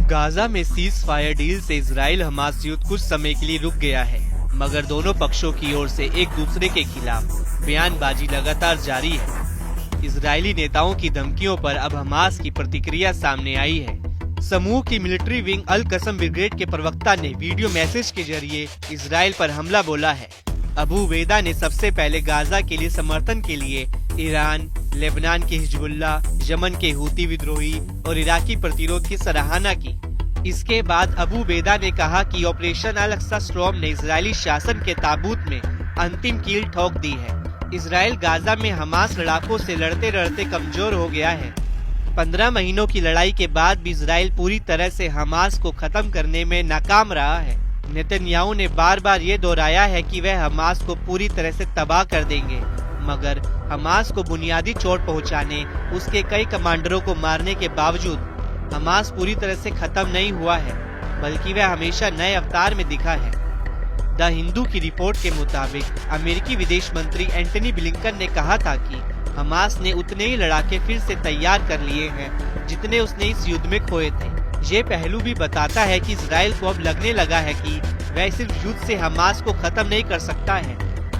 Gaza में cease fire deal से Israel Hamas युद्ध कुछ समय के लिए रुक गया है, मगर दोनों पक्षों की ओर से एक दूसरे के खिलाफ बयानबाजी लगातार जारी है। इजरायली नेताओं की धमकियों पर अब हमास की प्रतिक्रिया सामने आई है। समूह की मिलिट्री विंग अल कसम ब्रिगेड के प्रवक्ता ने वीडियो मैसेज के जरिए इजराइल पर हमला बोला है। अबू वेदा ने सबसे पहले गाजा के लिए समर्थन के लिए ईरान, लेबनान के हिजबुल्ला, यमन के हूती विद्रोही और इराकी प्रतिरोध की सराहना की। इसके बाद अबू वेदा ने कहा कि ऑपरेशन अल अक्सा स्टॉर्म ने इजरायली शासन के ताबूत में अंतिम कील ठोक दी है। इजराइल गाजा में हमास लड़ाकों से लड़ते लड़ते कमजोर हो गया है। 15 महीनों की लड़ाई के बाद भी इजराइल पूरी तरह से हमास को खत्म करने में नाकाम रहा है। नेतन्याहू ने बार बार ये दोहराया है कि वह हमास को पूरी तरह से तबाह कर देंगे, मगर हमास को बुनियादी चोट पहुंचाने, उसके कई कमांडरों को मारने के बावजूद हमास पूरी तरह से खत्म नहीं हुआ है, बल्कि वह हमेशा नए अवतार में दिखा है। द हिंदू की रिपोर्ट के मुताबिक अमेरिकी विदेश मंत्री एंटनी ब्लिंकन ने कहा था कि हमास ने उतने ही लड़ाके फिर से तैयार कर लिए हैं जितने उसने इस युद्ध में खोए थे। ये पहलू भी बताता है कि इजराइल को अब लगने लगा है कि वह सिर्फ युद्ध से हमास को खत्म नहीं कर सकता है।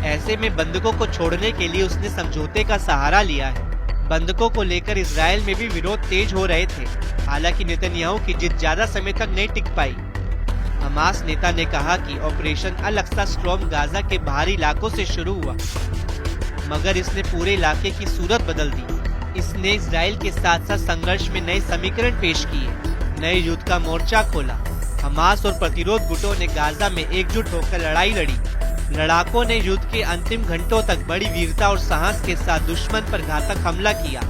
ऐसे में बंधकों को छोड़ने के लिए उसने समझौते का सहारा लिया है। बंधकों को लेकर इजराइल में भी विरोध तेज हो रहे थे। हालांकि नेतन्याहू की जिद ज्यादा समय तक नहीं टिक पाई। हमास नेता ने कहा कि ऑपरेशन अल अक्सा स्टॉर्म गाजा के बाहरी इलाकों से शुरू हुआ, मगर इसने पूरे इलाके की सूरत बदल दी। इसने इजराइल के साथ साथ संघर्ष में नए समीकरण पेश किए, नए युद्ध का मोर्चा खोला। हमास और प्रतिरोध गुटों ने गाजा में एकजुट होकर लड़ाई लड़ी। लड़ाकों ने युद्ध के अंतिम घंटों तक बड़ी वीरता और साहस के साथ दुश्मन पर घातक हमला किया।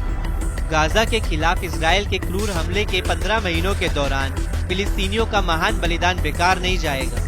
गाजा के खिलाफ इजराइल के क्रूर हमले के 15 महीनों के दौरान फिलिस्तीनियों का महान बलिदान बेकार नहीं जाएगा।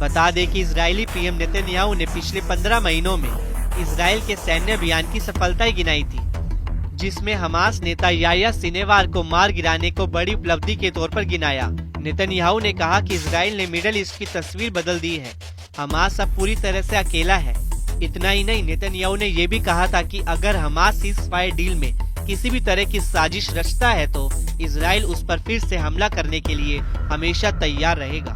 बता दें कि इजरायली पीएम नेतन्याहू ने पिछले 15 महीनों में इजराइल के सैन्य अभियान की सफलताएं गिनाई थी, जिसमें हमास नेता याह्या सिनेवार को मार गिराने को बड़ी उपलब्धि के तौर पर गिनाया। नेतन्याहू ने कहा कि इजराइल ने मिडिल ईस्ट की तस्वीर बदल दी है, हमास अब पूरी तरह से अकेला है। इतना ही नहीं, नेतन्याहू ने यह भी कहा था कि अगर हमास सीज फायर डील में किसी भी तरह की साजिश रचता है तो इजराइल उस पर फिर से हमला करने के लिए हमेशा तैयार रहेगा।